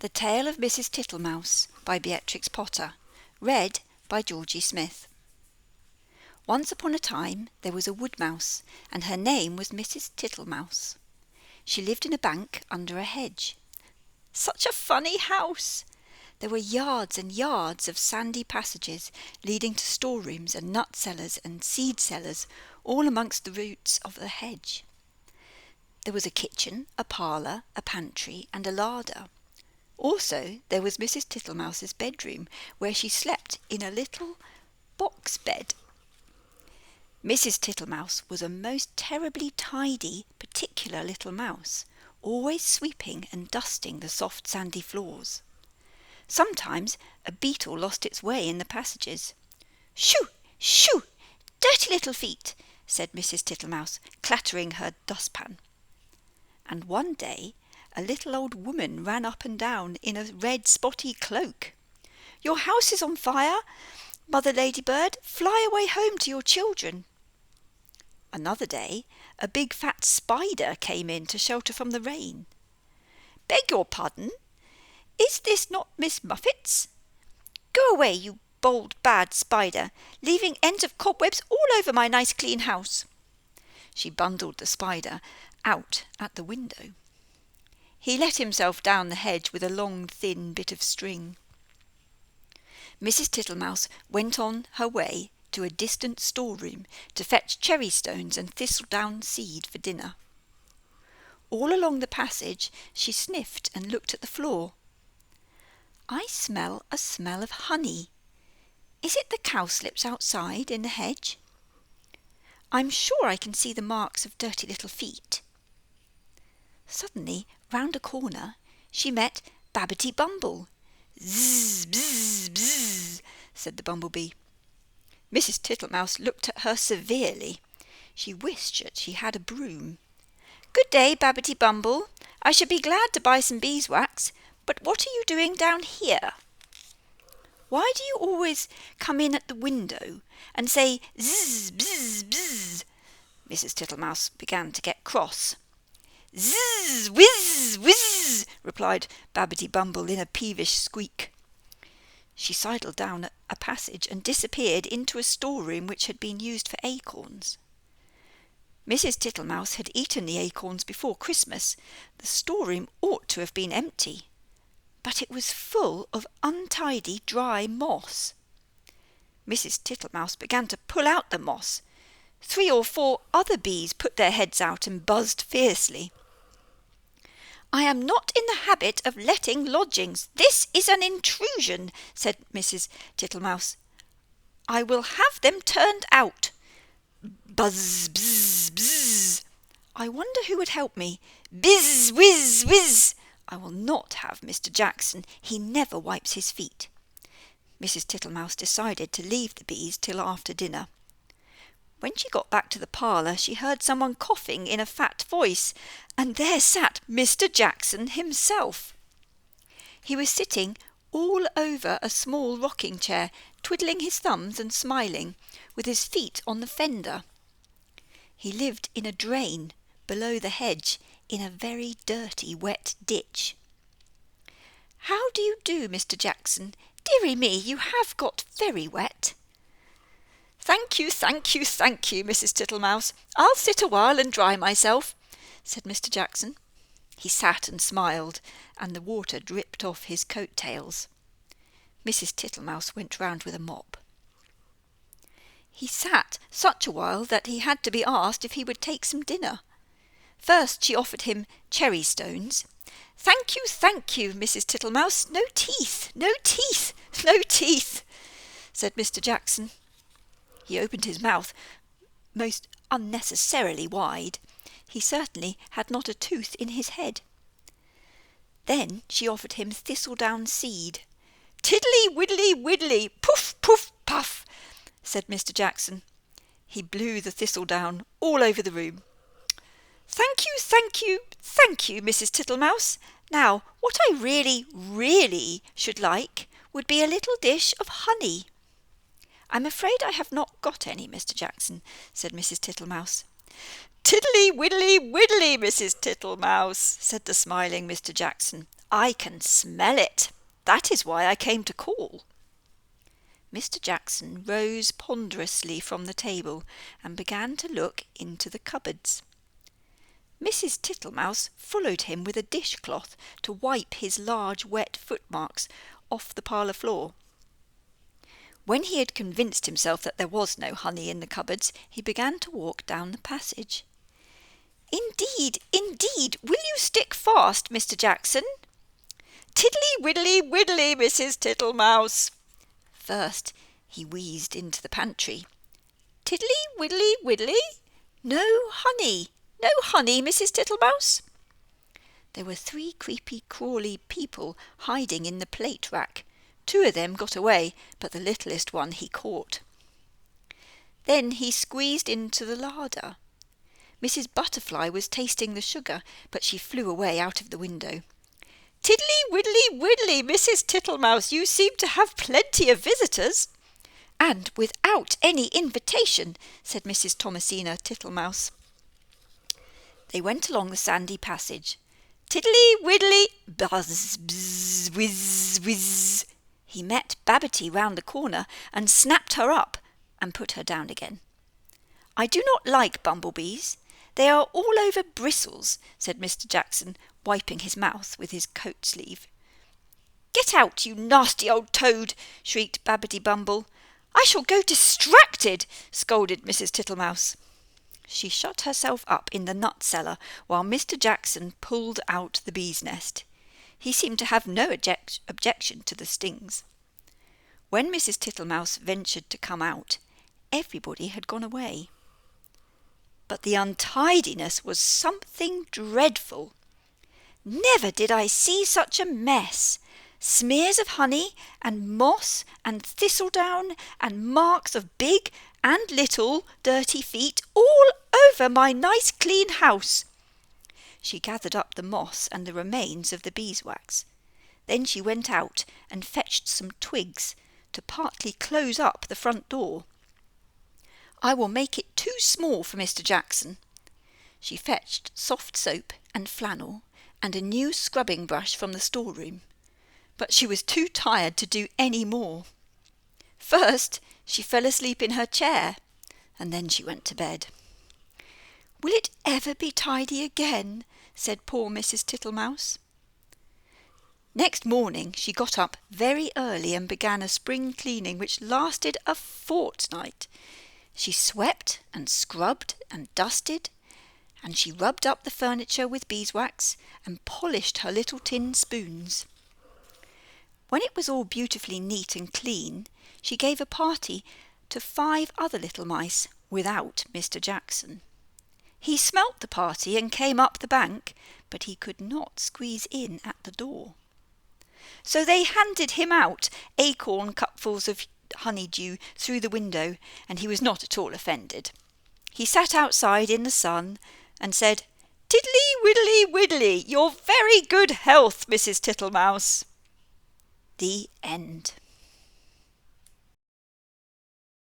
The Tale of Mrs. Tittlemouse by Beatrix Potter. Read by Georgie Smith. Once upon a time there was a woodmouse, and her name was Mrs. Tittlemouse. She lived in a bank under a hedge. Such a funny house! There were yards and yards of sandy passages leading to storerooms and nut cellars and seed cellars, all amongst the roots of the hedge. There was a kitchen, a parlour, a pantry, and a larder. Also there was Mrs. Tittlemouse's bedroom, where she slept in a little box bed. Mrs. Tittlemouse was a most terribly tidy, particular little mouse, always sweeping and dusting the soft sandy floors. Sometimes a beetle lost its way in the passages. "Shoo! Shoo! Dirty little feet!" said Mrs. Tittlemouse, clattering her dustpan. And one day a little old woman ran up and down in a red spotty cloak. "Your house is on fire, Mother Ladybird. Fly away home to your children." Another day a big fat spider came in to shelter from the rain. "Beg your pardon, is this not Miss Muffet's? Go away, you bold bad spider, leaving ends of cobwebs all over my nice clean house." She bundled the spider out at the window. He let himself down the hedge with a long thin bit of string. Mrs. Tittlemouse went on her way to a distant storeroom to fetch cherry stones and thistledown seed for dinner. All along the passage she sniffed and looked at the floor. "I smell a smell of honey. Is it the cowslips outside in the hedge? I'm sure I can see the marks of dirty little feet." Suddenly, round a corner, she met Babbity Bumble. "Zzz, bzz, bzz," said the bumblebee. Mrs. Tittlemouse looked at her severely. She wished that she had a broom. "Good day, Babbity Bumble. I should be glad to buy some beeswax, but what are you doing down here? Why do you always come in at the window and say zzz, bzz, bzz?" Mrs. Tittlemouse began to get cross. "Zzz, whizz, whizz," replied Babbity Bumble in a peevish squeak. She sidled down a passage and disappeared into a storeroom which had been used for acorns. Mrs. Tittlemouse had eaten the acorns before Christmas. The storeroom ought to have been empty, but it was full of untidy dry moss. Mrs. Tittlemouse began to pull out the moss. 3 or 4 other bees put their heads out and buzzed fiercely. "I am not in the habit of letting lodgings. This is an intrusion," said Mrs. Tittlemouse. "I will have them turned out." Buzz, bzz, bzz. "I wonder who would help me." Bizz, whizz, whizz. "I will not have Mr. Jackson. He never wipes his feet." Mrs. Tittlemouse decided to leave the bees till after dinner. When she got back to the parlour, she heard someone coughing in a fat voice, and there sat Mr. Jackson himself. He was sitting all over a small rocking chair, twiddling his thumbs and smiling, with his feet on the fender. He lived in a drain below the hedge, in a very dirty wet ditch. "How do you do, Mr. Jackson? Dearie me, you have got very wet." "Thank you, thank you, thank you, Mrs. Tittlemouse. I'll sit a while and dry myself," said Mr. Jackson. He sat and smiled, and the water dripped off his coat-tails. Mrs. Tittlemouse went round with a mop. He sat such a while that he had to be asked if he would take some dinner. First she offered him cherry stones. Thank you, Mrs. Tittlemouse. No teeth, no teeth, no teeth," said Mr. Jackson. He opened his mouth most unnecessarily wide. He certainly had not a tooth in his head. Then she offered him thistledown seed. "Tiddly, widdly, widdly, poof, poof, puff," said Mr. Jackson. He blew the thistledown all over the room. Thank you, Mrs. Tittlemouse. Now, what I really, really should like would be a little dish of honey." "I'm afraid I have not got any, Mr. Jackson," said Mrs. Tittlemouse. "Tiddly, widdly, widdly, Mrs. Tittlemouse," said the smiling Mr. Jackson. I can smell it. That is why I came to call." Mr. Jackson rose ponderously from the table and began to look into the cupboards. Mrs. Tittlemouse followed him with a dishcloth to wipe his large wet footmarks off the parlour floor. When he had convinced himself that there was no honey in the cupboards, he began to walk down the passage. "Indeed, indeed, will you stick fast, Mr. Jackson?" "Tiddly widdly widdly, Mrs. Tittlemouse." First he wheezed into the pantry. "Tiddly widdly widdly? No honey, no honey, Mrs. Tittlemouse." There were 3 creepy crawly people hiding in the plate rack. 2 of them got away, but the littlest one he caught. Then he squeezed into the larder. Mrs. Butterfly was tasting the sugar, but she flew away out of the window. "Tiddly widdly widdly, Mrs. Tittlemouse, you seem to have plenty of visitors." "And without any invitation," said Mrs. Thomasina Tittlemouse. They went along the sandy passage. "Tiddly widdly, buzz, bzz, whizz, whizz." He met Babbity round the corner and snapped her up and put her down again. "I do not like bumblebees. They are all over bristles," said Mr. Jackson, wiping his mouth with his coat sleeve. "Get out, you nasty old toad!" shrieked Babbity Bumble. "I shall go distracted," scolded Mrs. Tittlemouse. She shut herself up in the nut cellar while Mr. Jackson pulled out the bee's nest. He seemed to have no objection to the stings. When Mrs. Tittlemouse ventured to come out, everybody had gone away. But the untidiness was something dreadful. Never did I see such a mess. Smears of honey and moss and thistledown and marks of big and little dirty feet all over my nice clean house. She gathered up the moss and the remains of the beeswax. Then she went out and fetched some twigs to partly close up the front door. "I will make it too small for Mr. Jackson." She fetched soft soap and flannel and a new scrubbing brush from the storeroom, but she was too tired to do any more. First she fell asleep in her chair, and then she went to bed. "Will it ever be tidy again?" said poor Mrs. Tittlemouse. Next morning she got up very early and began a spring cleaning which lasted a fortnight. She swept and scrubbed and dusted, and she rubbed up the furniture with beeswax and polished her little tin spoons. When it was all beautifully neat and clean, she gave a party to 5 other little mice without Mr. Jackson. He smelt the party and came up the bank, but he could not squeeze in at the door. So they handed him out acorn cupfuls of honeydew through the window, and he was not at all offended. He sat outside in the sun and said, "Tiddly widdly widdly, your very good health, Mrs. Tittlemouse." The end.